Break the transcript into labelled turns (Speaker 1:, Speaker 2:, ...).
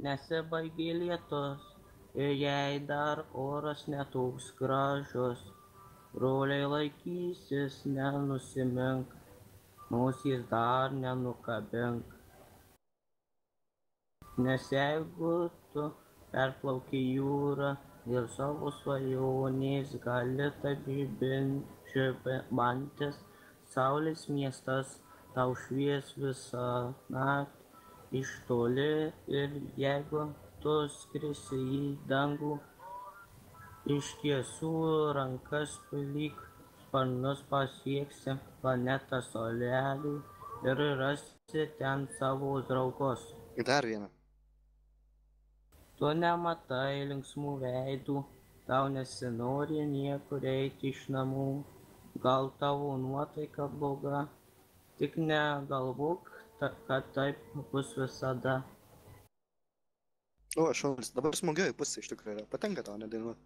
Speaker 1: nesibaigė lietus ir jei dar oras netoks gražus, broliai laikysis, nenusimink, nosies dar nenukabink. Nes jeigu tu perplauki jūrą dėl savo svajonės, gali taip žibantis saulės miestas tau švies visą naktį iš toli ir jeigu tu skrisi į dangų, iš tiesų rankas lyg sparnus pasieksi planetą Saulelį ir rasi ten savo draugus.
Speaker 2: Dar vieną.
Speaker 1: Tu nematai linksmų veidų, tau nesinori niekur eiti iš namų, gal tavo nuotaika bloga, tik negalvok, kad taip bus visada.
Speaker 2: O, šaunuolis, dabar smagioji pusė iš tikrųjų yra. Patinka tau nedainuot.